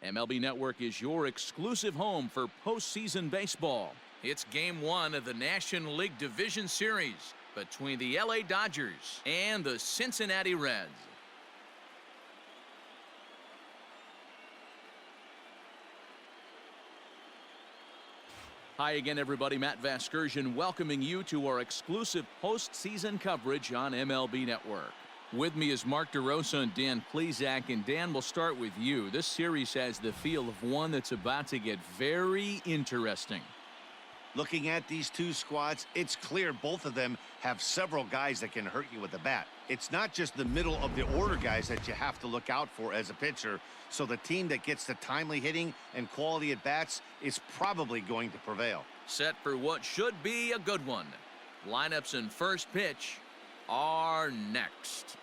MLB Network is your exclusive home for postseason baseball. It's Game 1 of the National League Division Series between the LA Dodgers and the Cincinnati Reds. Hi again, everybody. Matt Vasgersian welcoming you to our exclusive postseason coverage on MLB Network. With me is Mark DeRosa and Dan Plesac. And Dan, we'll start with you. This series has the feel of one that's about to get very interesting. Looking at these two squads, it's clear both of them have several guys that can hurt you with the bat. It's not just the middle of the order guys that you have to look out for as a pitcher. So the team that gets the timely hitting and quality at bats is probably going to prevail. Set for what should be a good one. Lineups and first pitch are next.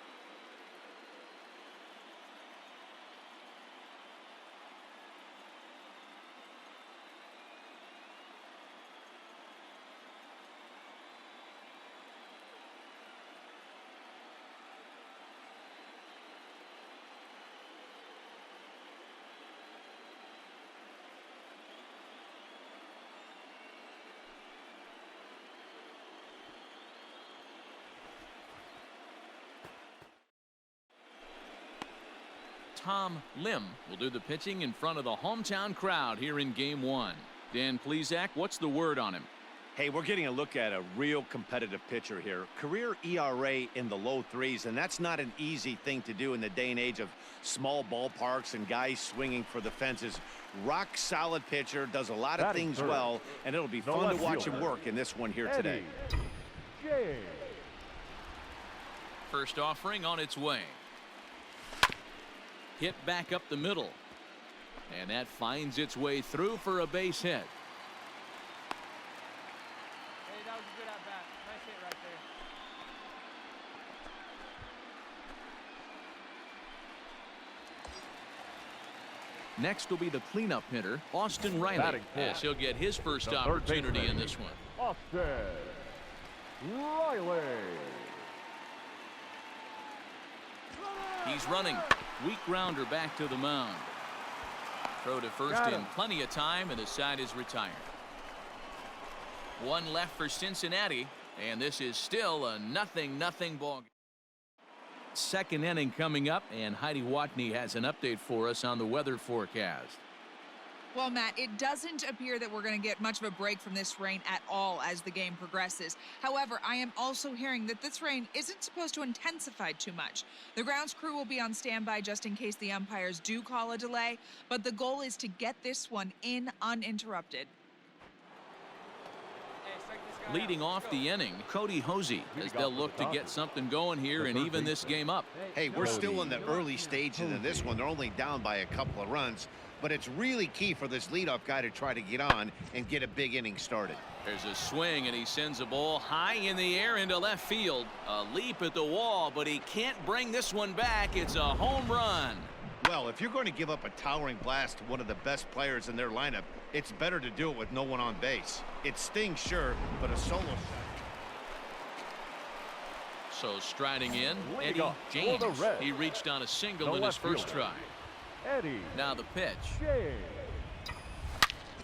Tom Lim will do the pitching in front of the hometown crowd here in Game 1. Dan Plesac, what's the word on him? Hey, we're getting a look at a real competitive pitcher here. Career ERA in the low 3s, and that's not an easy thing to do in the day and age of small ballparks and guys swinging for the fences. Rock solid pitcher, does a lot of things well, and it'll be fun to watch him work in this one here today. First offering on its way. Hit back up the middle. And that finds its way through for a base hit. Hey, that was a good at bat. Nice hit right there. Next will be the cleanup hitter, Austin Riley, as he'll get his first opportunity in this one. Austin Riley. He's running. Weak grounder back to the mound. Throw to first in plenty of time, and the side is retired. One left for Cincinnati, and this is still a 0-0 ball game. Second inning coming up, and Heidi Watney has an update for us on the weather forecast. Well, Matt, it doesn't appear that we're going to get much of a break from this rain at all as the game progresses. However, I am also hearing that this rain isn't supposed to intensify too much. The grounds crew will be on standby just in case the umpires do call a delay, but the goal is to get this one in uninterrupted. Leading off the inning, Cody Hosey, as they'll look to get something going here and even this game up. Hey, we're still in the early stages of this one. They're only down by a couple of runs, but it's really key for this leadoff guy to try to get on and get a big inning started. There's a swing, and he sends a ball high in the air into left field. A leap at the wall, but he can't bring this one back. It's a home run. Well, if you're going to give up a towering blast to one of the best players in their lineup, it's better to do it with no one on base. It stings, sure, but a solo shot. So striding in, Eddie James. He reached on a single in his first try. Now the pitch.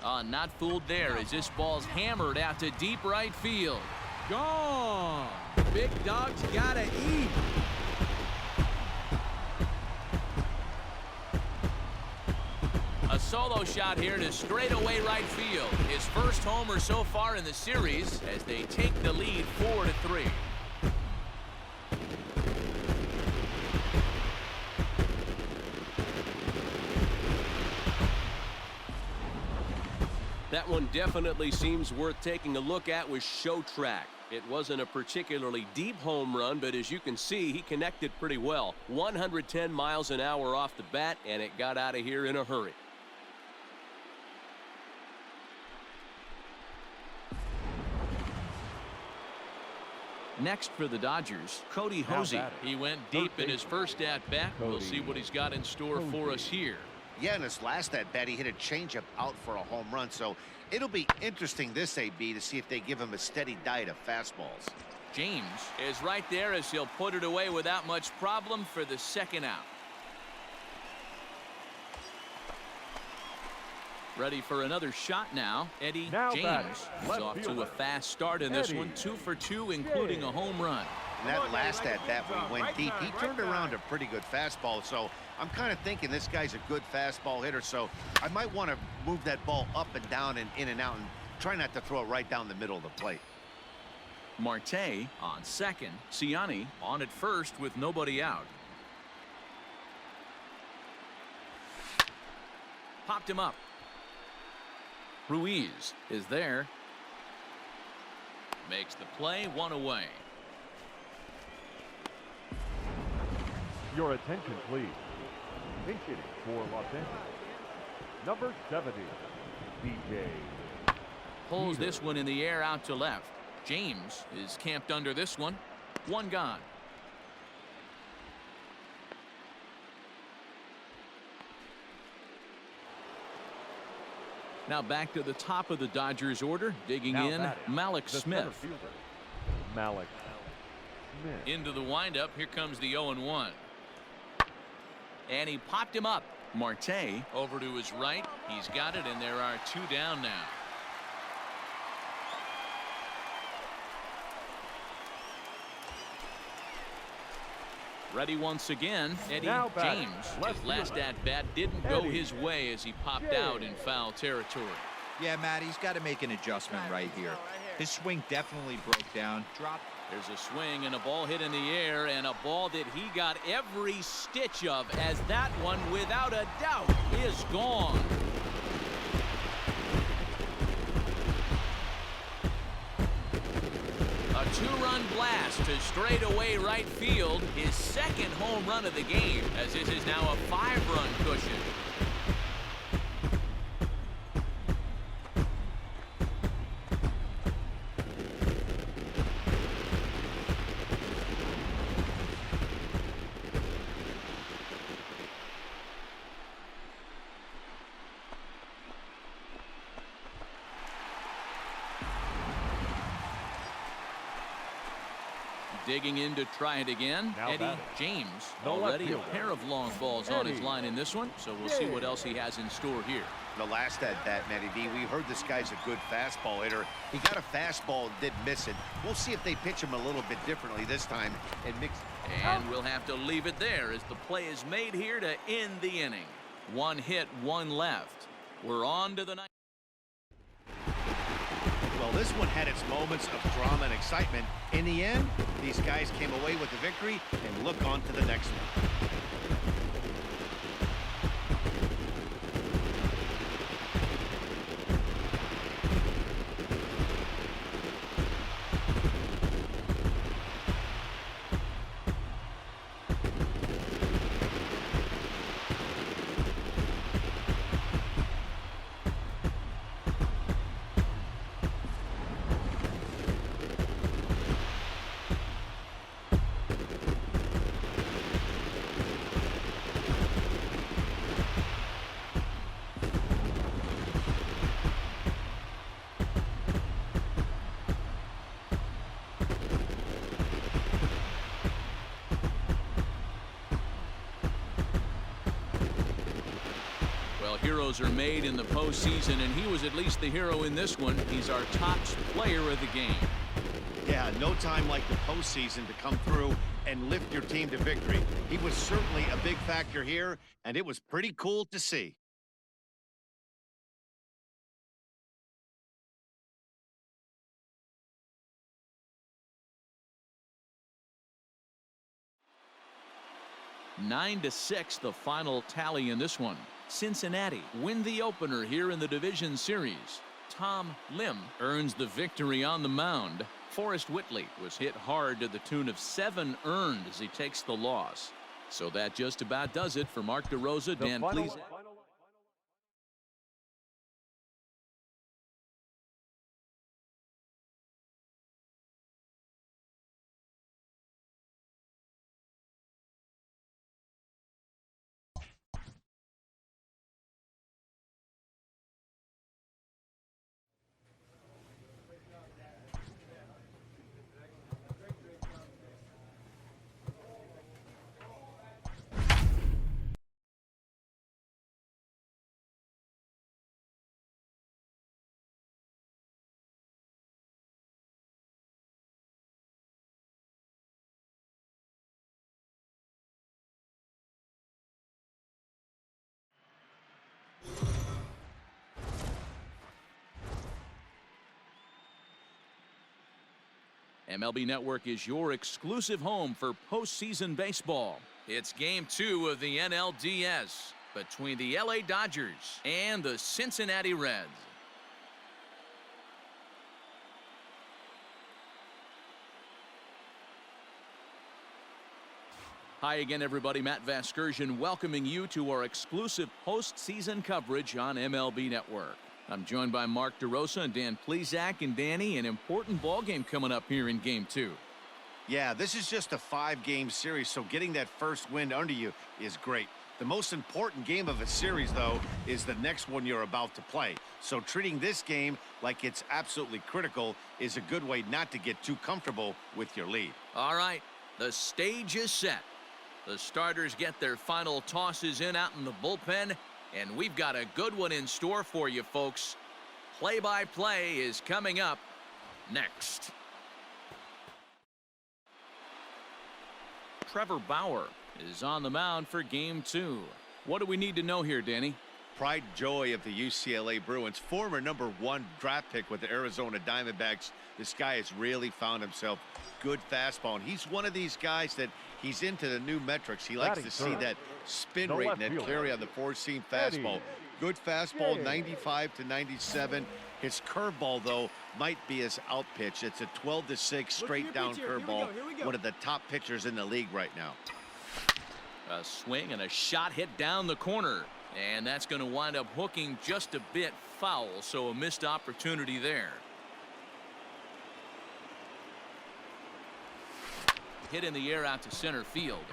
Not fooled there as this ball's hammered out to deep right field. Gone. Big dog's gotta eat. A solo shot here to straightaway right field. His first homer so far in the series as they take the lead 4-3. That one definitely seems worth taking a look at with Show Track. It wasn't a particularly deep home run, but as you can see, he connected pretty well. 110 miles an hour off the bat, and it got out of here in a hurry. Next for the Dodgers, Cody Hosey. He went deep in his first at-bat. We'll see what he's got in store for us here. Yeah, in his last at-bat, he hit a changeup out for a home run. So it'll be interesting this AB to see if they give him a steady diet of fastballs. James is right there as he'll put it away without much problem for the second out. Ready for another shot now. Eddie Now James batting, is left off to fielder. a fast start in this Eddie one. 2 for 2, including a home run. And that last at bat when he went deep, he turned around a pretty good fastball. So I'm kind of thinking this guy's a good fastball hitter. So I might want to move that ball up and down and in and out and try not to throw it right down the middle of the plate. Marte on second. Ciani on at first with nobody out. Popped him up. Ruiz is there. Makes the play, 1 away. Your attention, please. Pink hitting for Los Angeles. Number 70, DJ. Pulls this one in the air out to left. James is camped under this one. 1 gone. Now back to the top of the Dodgers order. Digging Now in, batting, Malik the center Smith. fielder, Malik Smith. Into the windup. Here comes the 0-1. And he popped him up. Marte over to his right. He's got it, and there are 2 down now. Ready once again. Eddie Now batting, James. left His last fielder. at-bat didn't go Eddie his way as he popped James. out in foul territory. Yeah, Matt, he's got to make an adjustment right here. His swing definitely broke down. Dropped. There's a swing and a ball hit in the air, and a ball that he got every stitch of, as that one, without a doubt, is gone. A 2-run blast to straightaway right field, his second home run of the game, as this is now a 5-run cushion. Digging in to try it again. Now Eddie batting. James No left already a fielder. pair of long balls on his Eddie line in this one, so we'll see what else he has in store here. The last at bat, Matty D, we heard this guy's a good fastball hitter. He got a fastball and did miss it. We'll see if they pitch him a little bit differently this time and mix. And we'll have to leave it there as the play is made here to end the inning. 1 hit, 1 left. We're on to the ninth. Well, this one had its moments of drama and excitement. In the end, these guys came away with the victory and look on to the next one. Heroes are made in the postseason, and he was at least the hero in this one. He's our top player of the game. Yeah, no time like the postseason to come through and lift your team to victory. He was certainly a big factor here, and it was pretty cool to see. Nine to 6, the final tally in this one. Cincinnati win the opener here in the division series. Tom Lim earns the victory on the mound. Forrest Whitley was hit hard to the tune of 7 earned as he takes the loss. So that just about does it for Mark DeRosa. Dan, please. MLB Network is your exclusive home for postseason baseball. It's Game 2 of the NLDS between the LA Dodgers and the Cincinnati Reds. Hi again, everybody. Matt Vasgersian welcoming you to our exclusive postseason coverage on MLB Network. I'm joined by Mark DeRosa and Dan Plesac, and Danny, an important ball game coming up here in Game 2. Yeah, this is just a 5-game series, so getting that first win under you is great. The most important game of a series, though, is the next one you're about to play. So treating this game like it's absolutely critical is a good way not to get too comfortable with your lead. All right, the stage is set. The starters get their final tosses in out in the bullpen, and we've got a good one in store for you, folks. Play-by-play is coming up next. Trevor Bauer is on the mound for Game 2. What do we need to know here, Danny? Pride and joy of the UCLA Bruins, former #1 draft pick with the Arizona Diamondbacks. This guy has really found himself good fastball, and he's one of these guys that he's into the new metrics. He likes to see that spin rate and that carry on the four-seam fastball. Good fastball, 95 to 97. His curveball, though, might be his out pitch. It's a 12-6 straight down curveball. One of the top pitchers in the league right now. A swing and a shot hit down the corner, and that's going to wind up hooking just a bit foul, so a missed opportunity there. Hit in the air out to center field.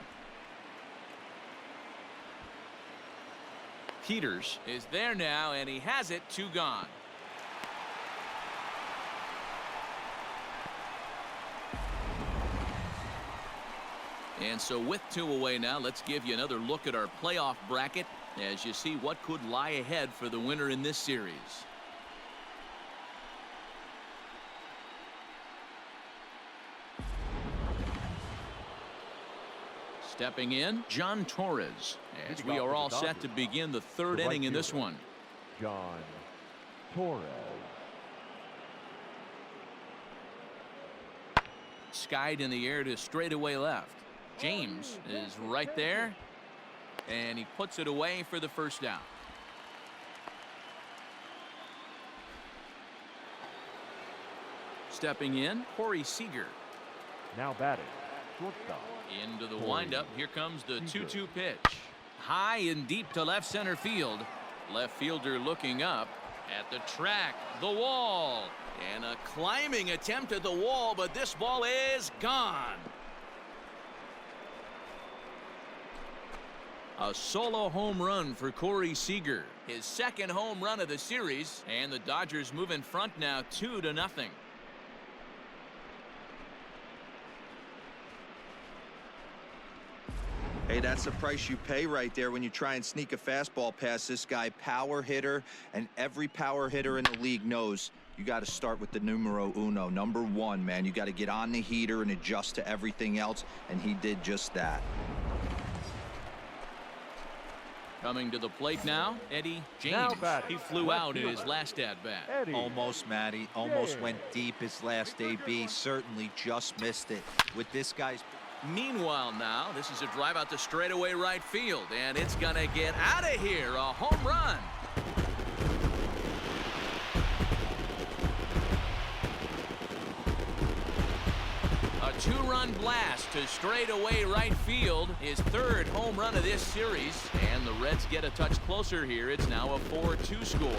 Peters is there now, and he has it, 2 gone. And so with 2 away now, let's give you another look at our playoff bracket as you see what could lie ahead for the winner in this series. Stepping in, John Torres, as we are all set to begin the 3rd inning in this one. John Torres. Skied in the air to straightaway left. James is right there, and he puts it away for the first down. Stepping in, Corey Seager. Now batting, shortstop. Into the windup. Here comes the 2-2 pitch. High and deep to left center field. Left fielder looking up at the track, the wall, and a climbing attempt at the wall, but this ball is gone. A solo home run for Corey Seager, his 2nd home run of the series, and the Dodgers move in front now 2-0. Hey, that's the price you pay right there when you try and sneak a fastball past this guy. Power hitter, and every power hitter in the league knows you got to start with the numero uno, number 1, man. You got to get on the heater and adjust to everything else, and he did just that. Coming to the plate now, Eddie James. He flew out in his last at-bat. Almost, Matty. Almost went deep his last AB. Certainly just missed it. With this guy's... Meanwhile now, this is a drive out to straightaway right field, and it's going to get out of here. A home run. A 2-run blast to straightaway right field, his 3rd home run of this series, and the Reds get a touch closer here. It's now a 4-2 score.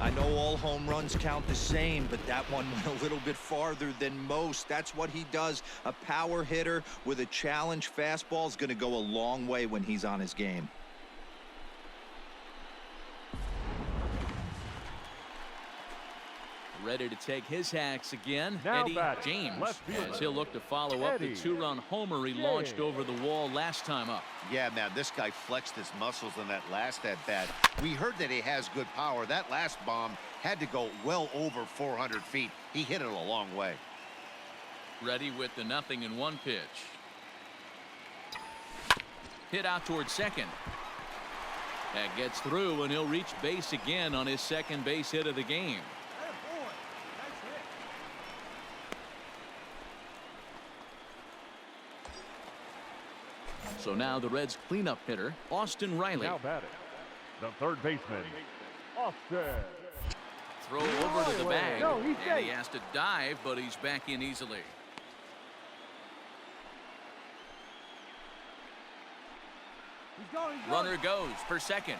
I know all home runs count the same, but that one went a little bit farther than most. That's what he does. A power hitter with a challenge fastball is going to go a long way when he's on his game. Ready to take his hacks again, Now Eddie James, as he'll look to follow up the 2-run homer he launched over the wall last time up. Yeah, man, this guy flexed his muscles in that last at-bat. We heard that he has good power. That last bomb had to go well over 400 feet. He hit it a long way. Ready with the 0-1 pitch. Hit out towards second. That gets through, and he'll reach base again on his second base hit of the game. So now the Reds' cleanup hitter, Austin Riley. Now batting, the third baseman, Austin. Throw over to the bag. No, he's and he safe. has to dive, but he's back in easily. He's going, he's going. Runner goes for second.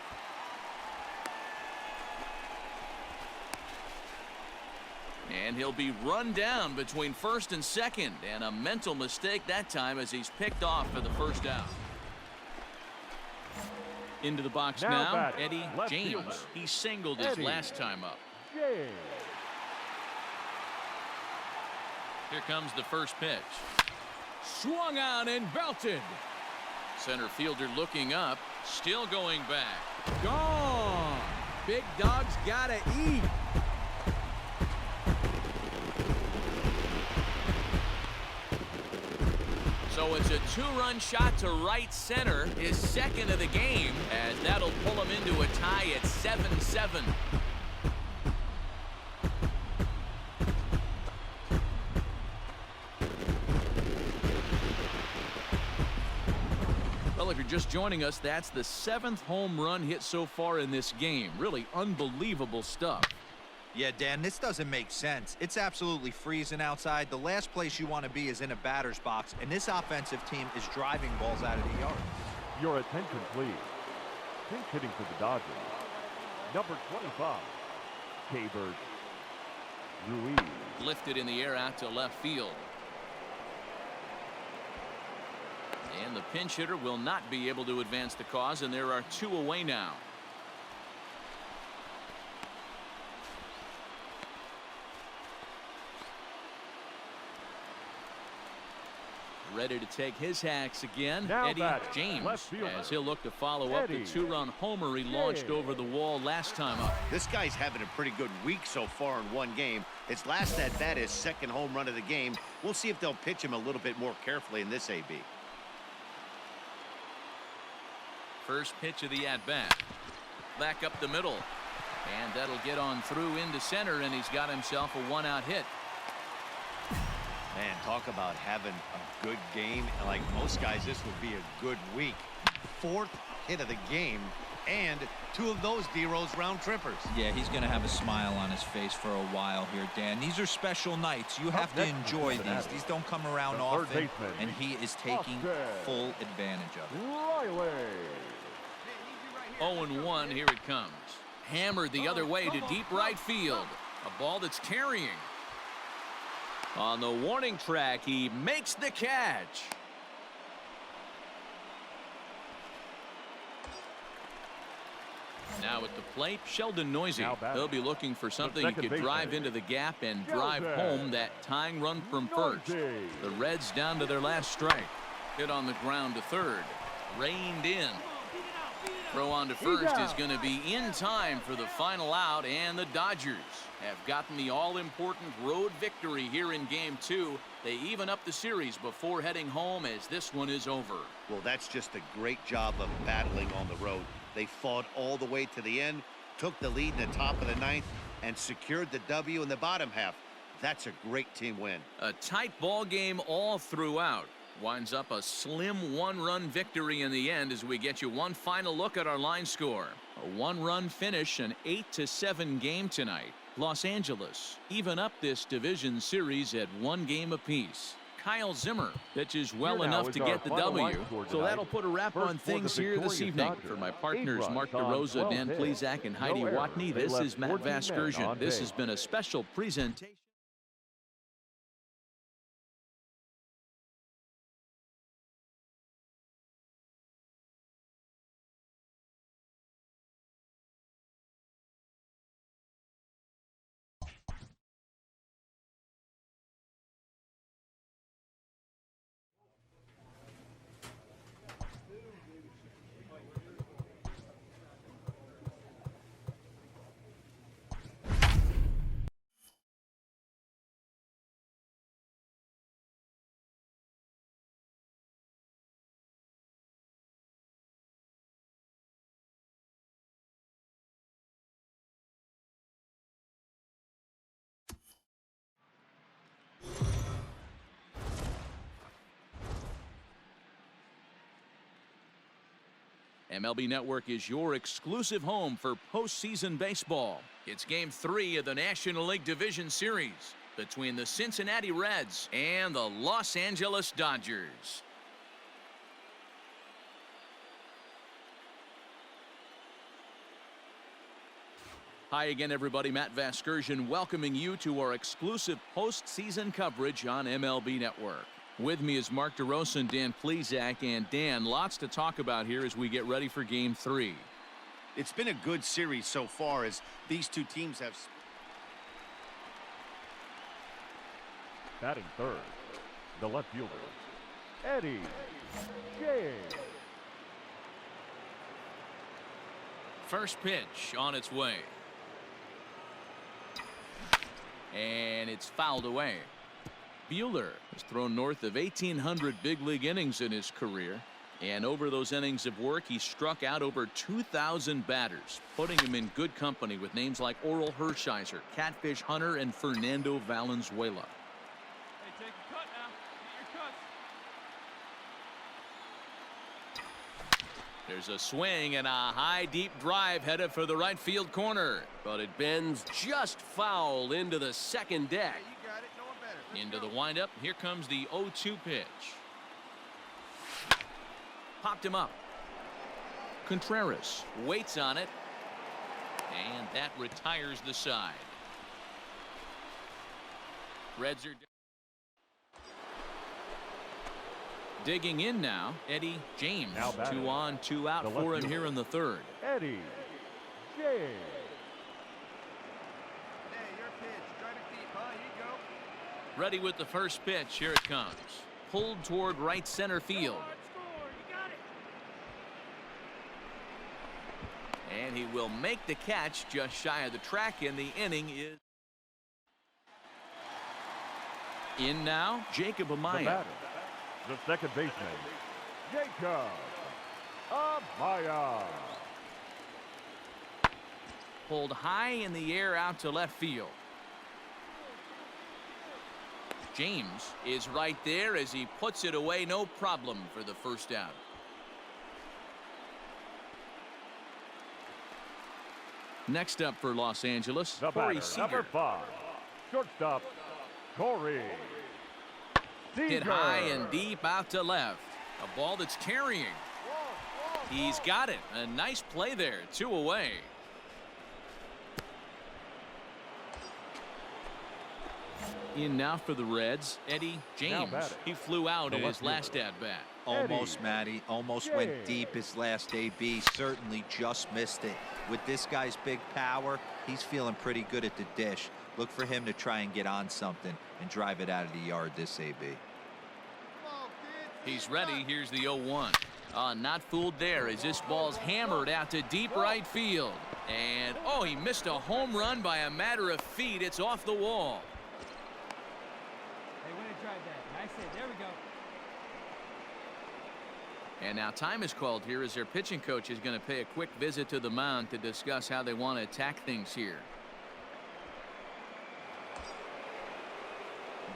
And he'll be run down between first and second, and a mental mistake that time as he's picked off for the first out. Into the box now, batting, Eddie left James. fielder. He singled his Eddie last time up. James. Here comes the first pitch. Swung on and belted. Center fielder looking up, still going back. Gone. Big dog's gotta eat. So it's a two-run shot to right center, his second of the game, as that'll pull him into a tie at 7-7. Well, if you're just joining us, that's the 7th home run hit so far in this game. Really unbelievable stuff. Yeah, Dan, this doesn't make sense. It's absolutely freezing outside. The last place you want to be is in a batter's box, and this offensive team is driving balls out of the yard. Your attention, please. Pinch hitting for the Dodgers, number 25, K-Bird Ruiz. Lifted in the air out to left field. And the pinch hitter will not be able to advance the cause, and there are 2 away now. Ready to take his hacks again, Now Eddie batting, James, left fielder, as he'll look to follow up the Eddie 2-run homer he launched James. over the wall last time up. This guy's having a pretty good week so far in one game. His last at bat, his second home run of the game. We'll see if they'll pitch him a little bit more carefully in this AB. First pitch of the at-bat. Back up the middle. And that'll get on through into center, and he's got himself a 1-out hit. Man, talk about having a good game. Like most guys, this would be a good week. 4th hit of the game, and 2 of those D-Rose round trippers. Yeah, he's going to have a smile on his face for a while here, Dan. These are special nights. You have to next is enjoy these. Cincinnati. These don't come around The third often, baseman, and he is taking Austin full advantage of it. Riley. 0-1, here it comes. Hammered the other way to deep right field. A ball that's carrying. On the warning track, he makes the catch. Now at the plate, Sheldon Noisy. Now batting, They'll be looking for something he second could drive baseman, into the gap and drive Sheldon home that tying run from first. Noisy. The Reds down to their last strike. Hit on the ground to third. Reined in. Throw on to first is going to be in time for the final out, and the Dodgers have gotten the all-important road victory here in Game 2. They even up the series before heading home as this one is over. Well, that's just a great job of battling on the road. They fought all the way to the end, took the lead in the top of the 9th, and secured the W in the bottom half. That's a great team win. A tight ball game all throughout. Winds up a slim 1-run victory in the end as we get you one final look at our line score. A 1-run finish, an 8-7 game tonight. Los Angeles even up this division series at 1 game apiece. Kyle Zimmer pitches well Here now enough is to our get the final W. line score So tonight. that'll put a wrap First on for the things here this victorious evening. Dodgers. For my 8 partners runs Mark on DeRosa, 12 Dan hits. Plezak, and Heidi No errors. Watney, They this left is Matt 14 men Vasgersian. on This base. has been a special presentation. MLB Network is your exclusive home for postseason baseball. It's Game 3 of the National League Division Series between the Cincinnati Reds and the Los Angeles Dodgers. Hi again, everybody. Matt Vasgersian welcoming you to our exclusive postseason coverage on MLB Network. With me is Mark DeRosa and Dan Plesac. And Dan, lots to talk about here as we get ready for Game 3. It's been a good series so far as these two teams have. Batting third, the left fielder, Eddie James. First pitch on its way. And it's fouled away. Buehler has thrown north of 1,800 big league innings in his career. And over those innings of work, he struck out over 2,000 batters, putting him in good company with names like Oral Hershiser, Catfish Hunter, and Fernando Valenzuela. Hey, take a cut now. Get your cuts. There's a swing and a high deep drive headed for the right field corner. But it bends just foul into the second deck. Into the windup. Here comes the 0-2 pitch. Popped him up. Contreras waits on it. And that retires the side. Reds are digging in now. Eddie James. 2 on, 2 out for him here in the third. Eddie James. Ready with the first pitch. Here it comes. Pulled toward right center field. And he will make the catch just shy of the track, and the inning is in now. Jacob Amaya. The batter, the second baseman, Jacob Amaya. Pulled high in the air out to left field. James is right there as he puts it away, no problem for the first out. Next up for Los Angeles, The Corey batter, Seager. number 5, shortstop, Corey Seager. Hit high and deep out to left. A ball that's carrying. He's got it. A nice play there. 2 away. In now for the Reds, Eddie James. He flew out in his last at-bat. Almost, Matty. Almost went deep his last AB. Certainly just missed it. With this guy's big power, he's feeling pretty good at the dish. Look for him to try and get on something and drive it out of the yard this AB. He's ready. Here's the 0-1. Not fooled there as this ball's hammered out to deep right field. And, oh, he missed a home run by a matter of feet. It's off the wall. Hey, way to drive that. Nice hit. There we go. And now time is called here as their pitching coach is going to pay a quick visit to the mound to discuss how they want to attack things here.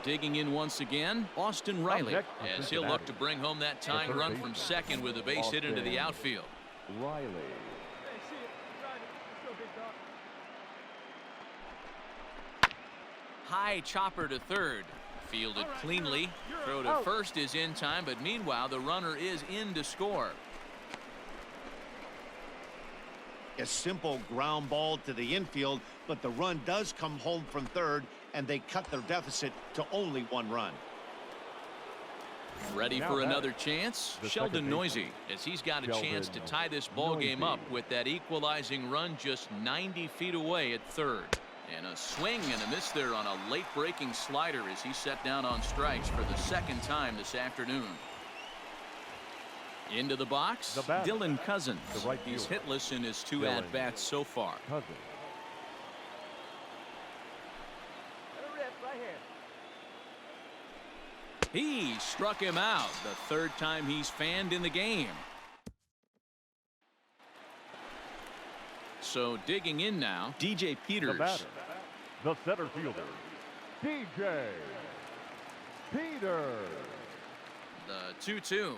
Digging in once again, Austin Riley, as he'll look to bring home that tying run from second with a base hit into the outfield. Riley. Hey, see it. Drive it. Let's go, big dog. High chopper to third. Fielded cleanly. Throw to first is in time, but meanwhile the runner is in to score. A simple ground ball to the infield, but the run does come home from third, and they cut their deficit to only 1 run. Ready for another chance? Sheldon Noisy, as he's got a chance to tie this ball game up with that equalizing run just 90 feet away at third. And a swing and a miss there on a late breaking slider as he set down on strikes for the second time this afternoon. Into the box, Dylan Cousins. He's hitless in his 2 at-bats so far. He struck him out, the 3rd time he's fanned in the game. So digging in now, DJ Peters. The batter, the center fielder, DJ Peters. The 2-2.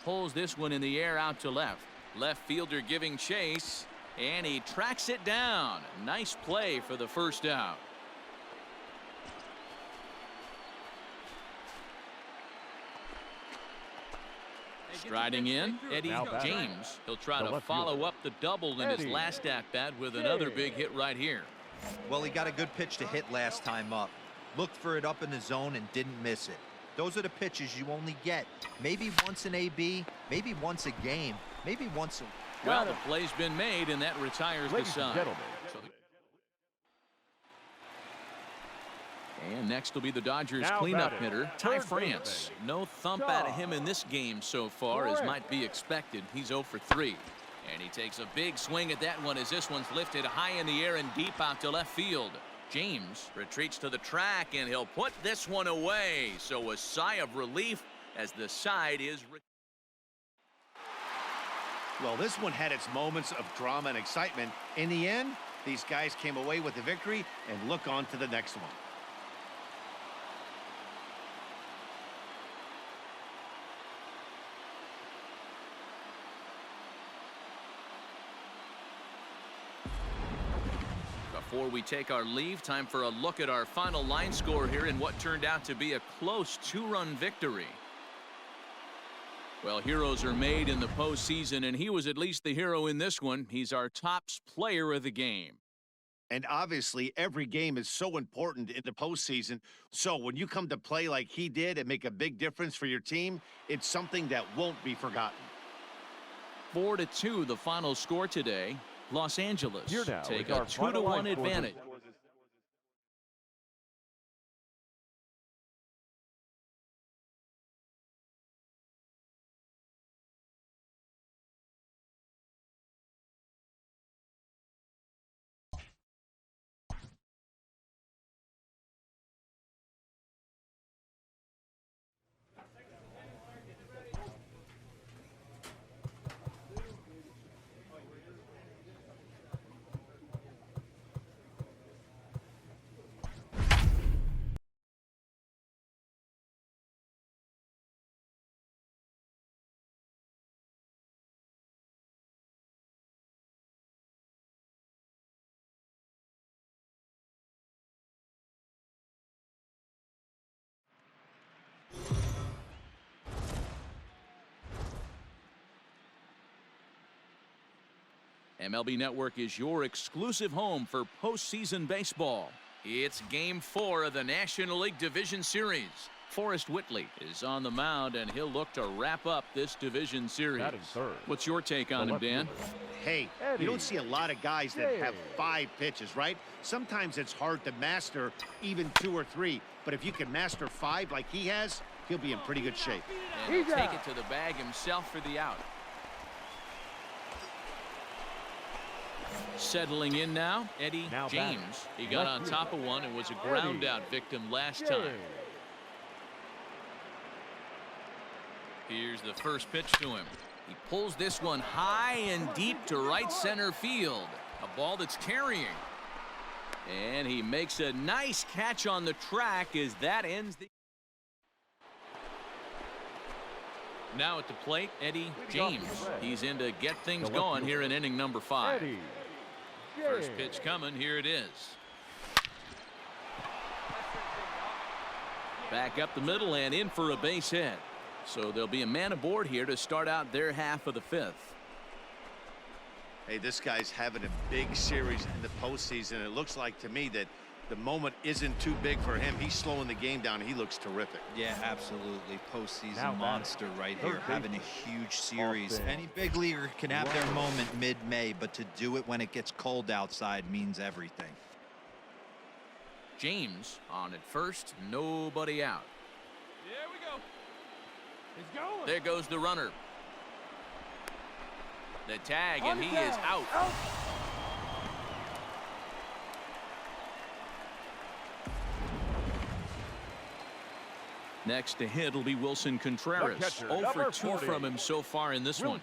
Pulls this one in the air out to left. Left fielder giving chase, and he tracks it down. Nice play for the first out. Striding in, Eddie James. He'll try to follow up the double in his last at-bat with another big hit right here. Well, he got a good pitch to hit last time up. Looked for it up in the zone and didn't miss it. Those are the pitches you only get. Maybe once an AB, maybe once a game, maybe once a... Well, the play's been made, and that retires the side. And next will be the Dodgers cleanup hitter, Ty France. No thump out of him in this game so far, as might be expected. He's 0 for 3. And he takes a big swing at that one as this one's lifted high in the air and deep out to left field. James retreats to the track, and he'll put this one away. So a sigh of relief as the side is... Well, this one had its moments of drama and excitement. In the end, these guys came away with the victory, and look on to the next one. Before we take our leave, time for a look at our final line score here in what turned out to be a close 2-run victory. Well, heroes are made in the postseason, and he was at least the hero in this one. He's our top player of the game. And obviously, every game is so important in the postseason. So when you come to play like he did and make a big difference for your team, it's something that won't be forgotten. 4-2, the final score today. Los Angeles take a 2-1 advantage. MLB Network is your exclusive home for postseason baseball. It's Game 4 of the National League Division Series. Forrest Whitley is on the mound, and he'll look to wrap up this division series. What's your take on him, Dan? Hey, you don't see a lot of guys that have 5 pitches, right? Sometimes it's hard to master even 2 or 3. But if you can master 5 like he has, he'll be in pretty good shape. And he'll take it to the bag himself for the out. Settling in now, Eddie James. He got on top of one and was a ground out victim last time. Here's the first pitch to him. He pulls this one high and deep to right center field. A ball that's carrying. And he makes a nice catch on the track as that ends the... Now at the plate, Eddie James. He's in to get things going here in inning number 5. First pitch coming. Here it is. Back up the middle and in for a base hit. So there'll be a man aboard here to start out their half of the 5th. Hey, this guy's having a big series in the postseason. It looks like to me that the moment isn't too big for him. He's slowing the game down. He looks terrific. Yeah, absolutely. Postseason monster right here, having a huge series. Any big leaguer can have their moment mid-May, but to do it when it gets cold outside means everything. James on at first, nobody out. Here we go. He's going. There goes the runner. The tag, and he is out. Next to hit will be Wilson Contreras. 0 for 2 from him so far in this one.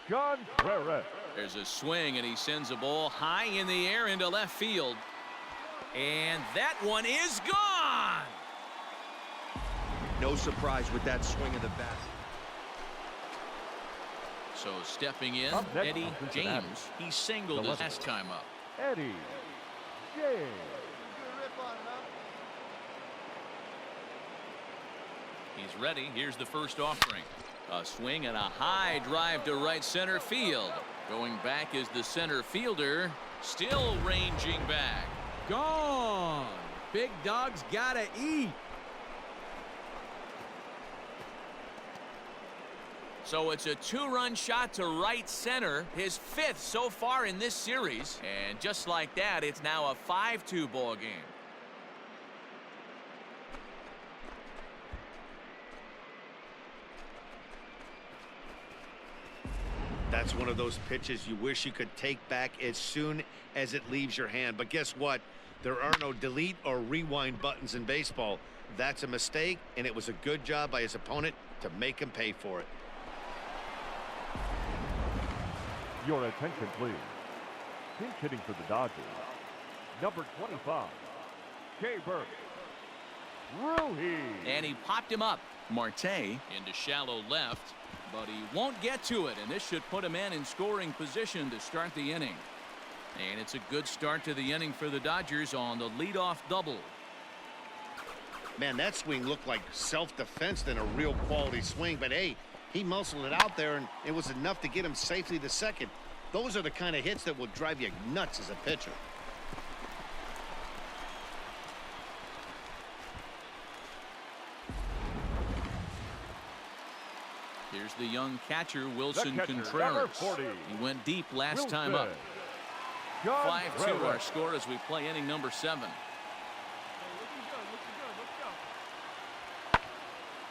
Contreras. There's a swing, and he sends a ball high in the air into left field. And that one is gone. No surprise with that swing of the bat. So stepping in, Up next, Eddie Cincinnati. James. He singled his last time up. Eddie James. He's ready. Here's the first offering. A swing and a high drive to right center field. Going back is the center fielder. Still ranging back. Gone. Big dog's gotta eat. So it's a two-run shot to right center, his fifth so far in this series. And just like that, it's now a 5-2 ball game. That's one of those pitches you wish you could take back as soon as it leaves your hand. But guess what? There are no delete or rewind buttons in baseball. That's a mistake, and it was a good job by his opponent to make him pay for it. Your attention, please. Pinch hitting for the Dodgers. Number 25, Jay Burke. Roohee. And he popped him up. Marte into shallow left, but he won't get to it, and this should put a man in scoring position to start the inning. And it's a good start to the inning for the Dodgers on the leadoff double. Man, that swing looked like self-defense than a real quality swing, but hey, he muscled it out there, and it was enough to get him safely to second. Those are the kind of hits that will drive you nuts as a pitcher. Here's the young catcher, Wilson The catcher, Contreras. number 40, He went deep last Wilson time up. 5-2 Contreras. our score as we play inning number 7.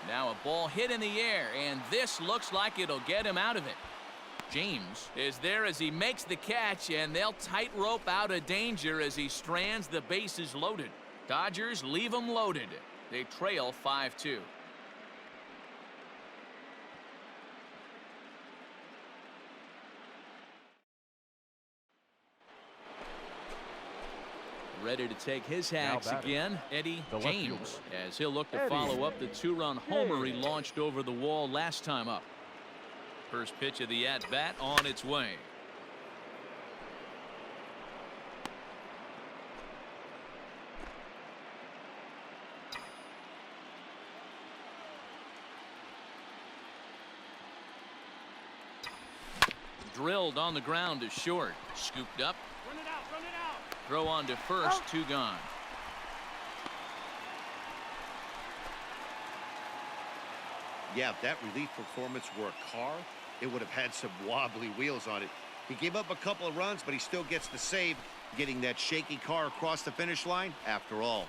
Now a ball hit in the air, and this looks like it'll get him out of it. James is there as he makes the catch, and they'll tightrope out of danger as he strands the bases loaded. Dodgers leave them loaded. They trail 5-2. Ready to take his hacks again, Eddie James, as he'll look to follow up the two-run homer he launched over the wall last time up. First pitch of the at-bat on its way. Drilled on the ground to short. Scooped up. Run it out, run it out. Throw on to first, 2 gone. Yeah, if that relief performance were a car, it would have had some wobbly wheels on it. He gave up a couple of runs, but he still gets the save, getting that shaky car across the finish line after all.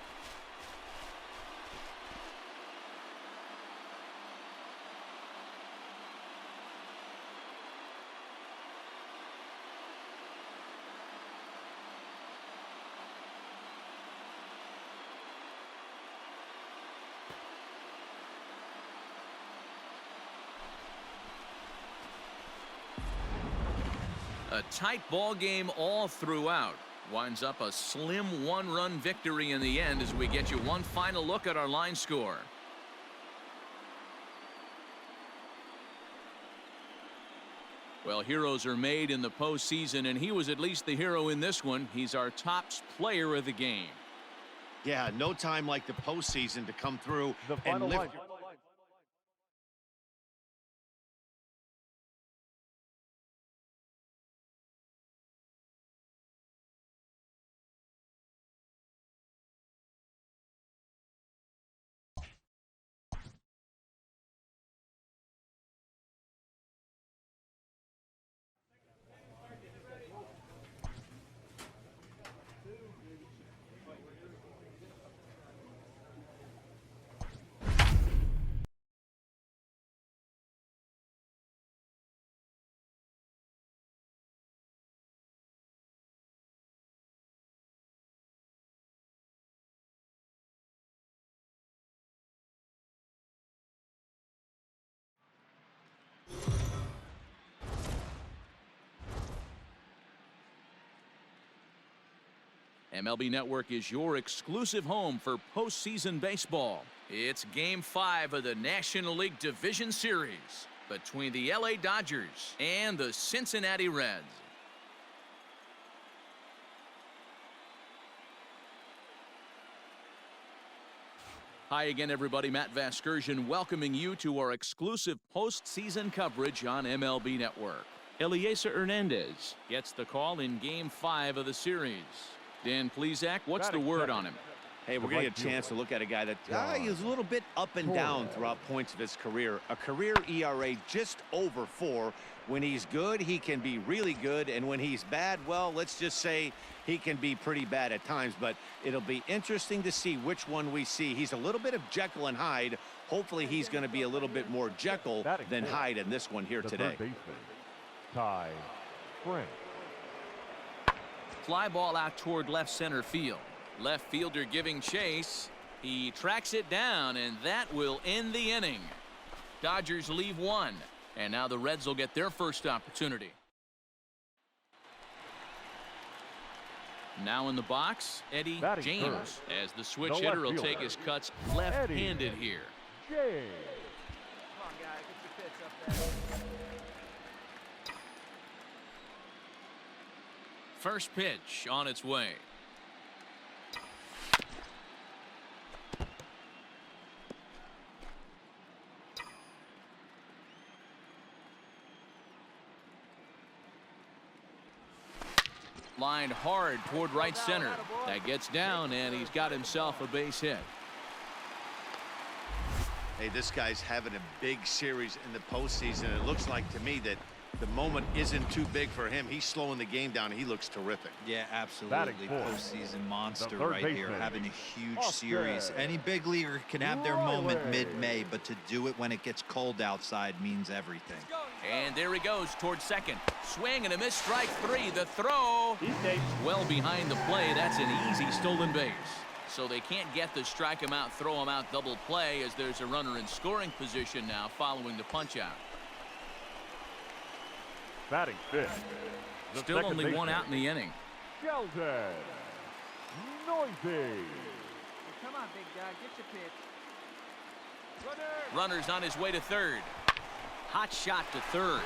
A tight ball game all throughout. Winds up a slim 1-run victory in the end as we get you one final look at our line score. Well, heroes are made in the postseason, and he was at least the hero in this one. He's our top player of the game. Yeah, no time like the postseason to come through The and final lift. line. MLB Network is your exclusive home for postseason baseball. It's Game 5 of the National League Division Series. between the LA Dodgers and the Cincinnati Reds. Hi again, everybody. Matt Vasgersian welcoming you to our exclusive postseason coverage on MLB Network. Elieser Hernandez gets the call in Game 5 of the series. Dan Plesac, what's the word on him? Hey, we're going to get a chance to look at a guy that is a little bit up and down throughout points of his career. A career ERA just over 4. When he's good, he can be really good. And when he's bad, well, let's just say he can be pretty bad at times. But it'll be interesting to see which one we see. He's a little bit of Jekyll and Hyde. Hopefully he's going to be a little bit more Jekyll than Hyde in this one here today. Ty Frank. Fly ball out toward left center field. Left fielder giving chase. He tracks it down, and that will end the inning. Dodgers leave 1, and now the Reds will get their first opportunity. Now in the box, Eddie James, as the switch hitter will take his cuts left-handed here. James. Come on, guys, get your pitch up there. First pitch on its way. Lined hard toward right center. That gets down, and he's got himself a base hit. Hey, this guy's having a big series in the postseason. It looks like to me that the moment isn't too big for him. He's slowing the game down. He looks terrific. Yeah, absolutely. Postseason monster right here, having a huge series. Any big leaguer can have their moment mid-May, but to do it when it gets cold outside means everything. And there he goes towards second. Swing and a miss, strike 3. The throw well behind the play. That's an easy stolen base. So they can't get the strike him out, throw him out double play, as there's a runner in scoring position now following the punch out. Batting fifth. Still only 1 out in the inning. Sheldon Noisy. Come on, big guy, get your pitch. Runner's on his way to third. Hot shot to third.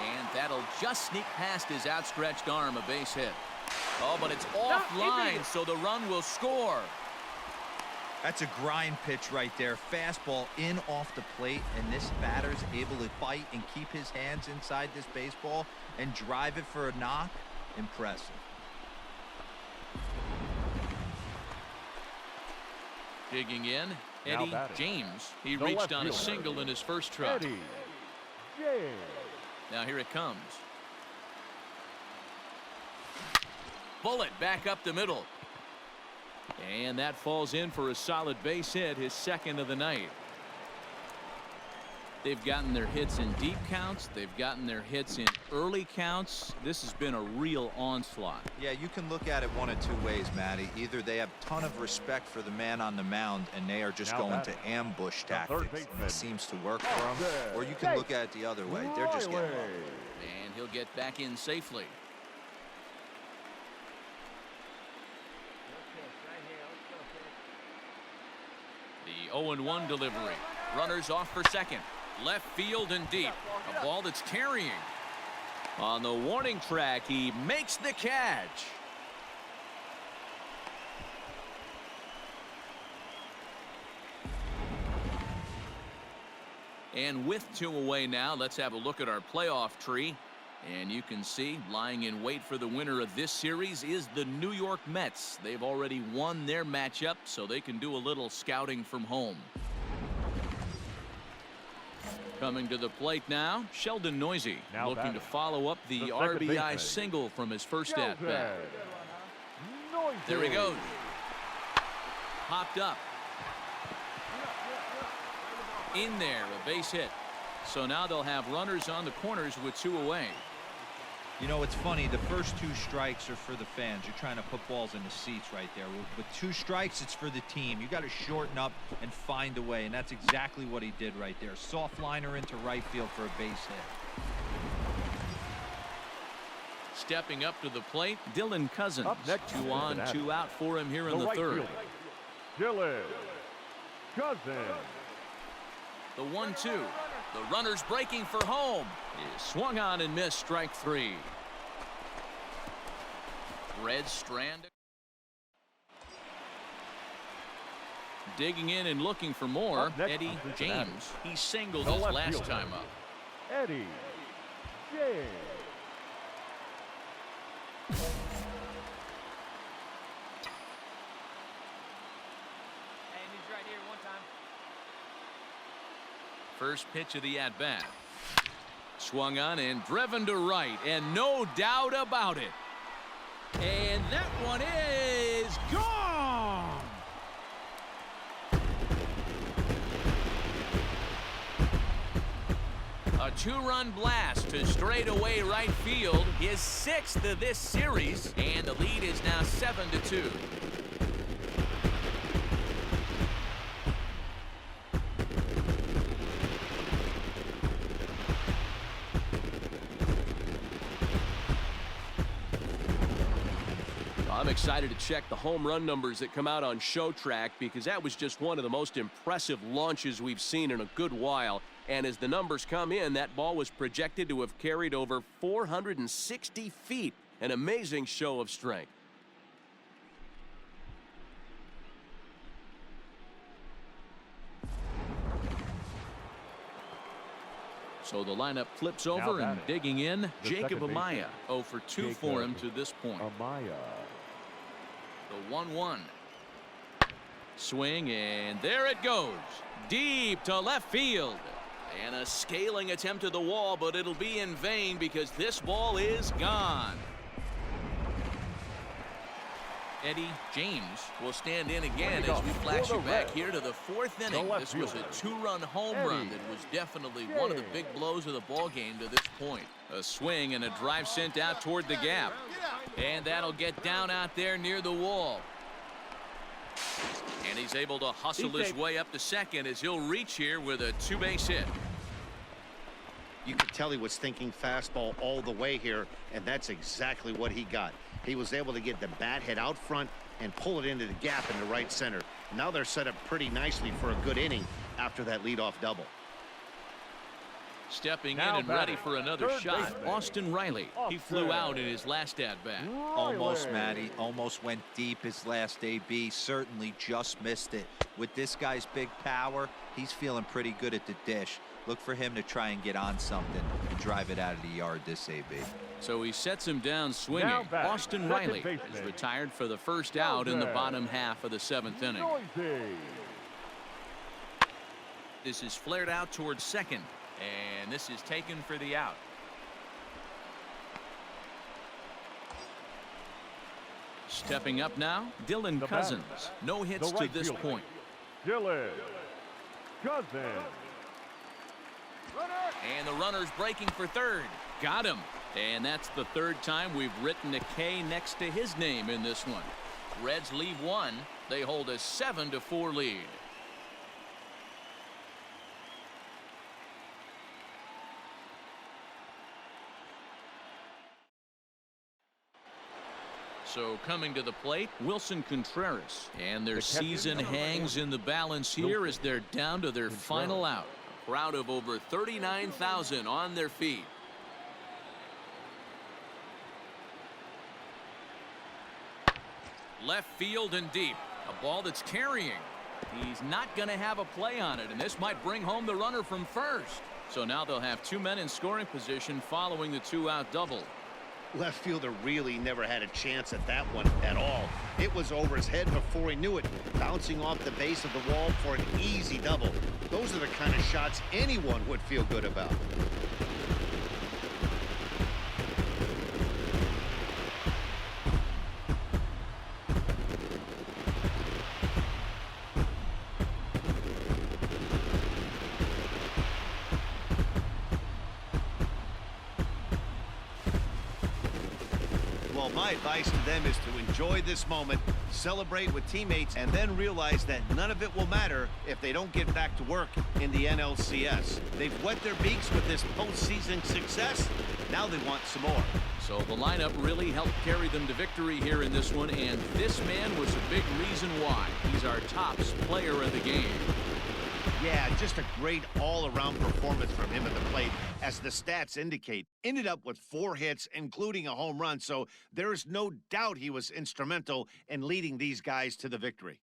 And that'll just sneak past his outstretched arm, a base hit. Oh, but it's offline, so the run will score. That's a grind pitch right there. Fastball in off the plate, and this batter's able to fight and keep his hands inside this baseball and drive it for a knock. Impressive. Digging in, Eddie James. He reached on a single in his first try. Eddie James. Now here it comes. Bullet back up the middle. And that falls in for a solid base hit, his second of the night. They've gotten their hits in deep counts. They've gotten their hits in early counts. This has been a real onslaught. Yeah, you can look at it one of 2 ways, Matty. Either they have a ton of respect for the man on the mound and they are just going to ambush tactics. And it seems to work for them. Or you can look at it the other way. They're just getting up. And he'll get back in safely. The 0-1 delivery. Runners off for second. Left field and deep. A ball that's carrying. On the warning track, he makes the catch. And with 2 away now, let's have a look at our playoff tree. And you can see, lying in wait for the winner of this series is the New York Mets. They've already won their matchup, so they can do a little scouting from home. Coming to the plate now, Sheldon Noisy, looking to follow up the RBI single from his first at-bat. There he goes. Popped up. In there, a base hit. So now they'll have runners on the corners with 2 away. You know, it's funny. The first 2 strikes are for the fans. You're trying to put balls in the seats right there. With 2 strikes, it's for the team. You got to shorten up and find a way, and that's exactly what he did right there. Soft liner into right field for a base hit. Stepping up to the plate, Dylan Cousins. Up next, 2 on, 2 out for him here in the right third. Fielder, Dylan Cousins. The 1-2. The runner's breaking for home. Is swung on and missed, strike three. Reds stranded. Digging in and looking for more, Eddie James. He singled his last time up. Eddie James. First pitch of the at-bat. Swung on and driven to right, and no doubt about it. And that one is gone! A two-run blast to straightaway right field, his sixth of this series, and the lead is now 7-2. I'm excited to check the home run numbers that come out on ShowTrack because that was just one of the most impressive launches we've seen in a good while. And as the numbers come in, that ball was projected to have carried over 460 feet. An amazing show of strength. So the lineup flips over and digging in, Jacob Amaya. 0 for 2 for him to this point. Amaya. The 1-1. Swing, and there it goes. Deep to left field. And a scaling attempt at the wall, but it'll be in vain because this ball is gone. Eddie James will stand in again as we flash you back here to the fourth inning. This was a two-run home run that was definitely one of the big blows of the ball game to this point. A swing and a drive sent out toward the gap. And that'll get down out there near the wall. And he's able to hustle his way up to second as he'll reach here with a two-base hit. You could tell he was thinking fastball all the way here, and that's exactly what he got. He was able to get the bat head out front and pull it into the gap in the right center. Now they're set up pretty nicely for a good inning after that leadoff double. Stepping in and ready for another shot, Austin Riley. He flew out in his last at-bat. Almost, Matty. Almost went deep his last AB. Certainly just missed it. With this guy's big power, he's feeling pretty good at the dish. Look for him to try and get on something and drive it out of the yard this AB. So he sets him down swinging. Austin Riley is retired for the first out in the bottom half of the seventh inning. This is flared out towards second. And this is taken for the out. Stepping up now, Dylan Cousins. No hits to this point. Dylan Cousins. And the runner's breaking for third. Got him. And that's the third time we've written a K next to his name in this one. Reds leave one. They hold a 7-4 lead. So coming to the plate, Wilson Contreras. And their season hangs in the balance here as they're down to their final out. A crowd of over 39,000 on their feet. Left field and deep. A ball that's carrying. He's not going to have a play on it, and this might bring home the runner from first. So now they'll have two men in scoring position following the two-out double. Left fielder really never had a chance at that one at all. It was over his head before he knew it, bouncing off the base of the wall for an easy double. Those are the kind of shots anyone would feel good about. My advice to them is to enjoy this moment, celebrate with teammates, and then realize that none of it will matter if they don't get back to work in the NLCS. They've wet their beaks with this postseason success. Now they want some more. So the lineup really helped carry them to victory here in this one, and this man was a big reason why. He's our top player of the game. Yeah, just a great all-around performance from him at the plate, as the stats indicate. Ended up with 4 hits, including a home run, so there is no doubt he was instrumental in leading these guys to the victory.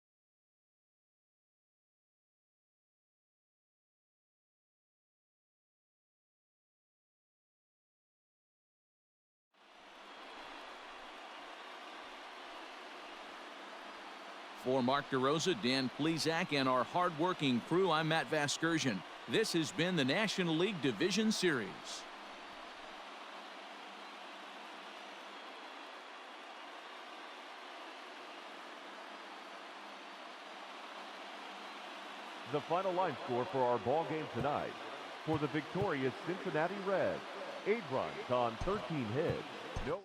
For Mark DeRosa, Dan Plesac, and our hard-working crew, I'm Matt Vasgersian. This has been the National League Division Series. The final line score for our ball game tonight. For the victorious Cincinnati Reds, 8 runs on 13 hits. No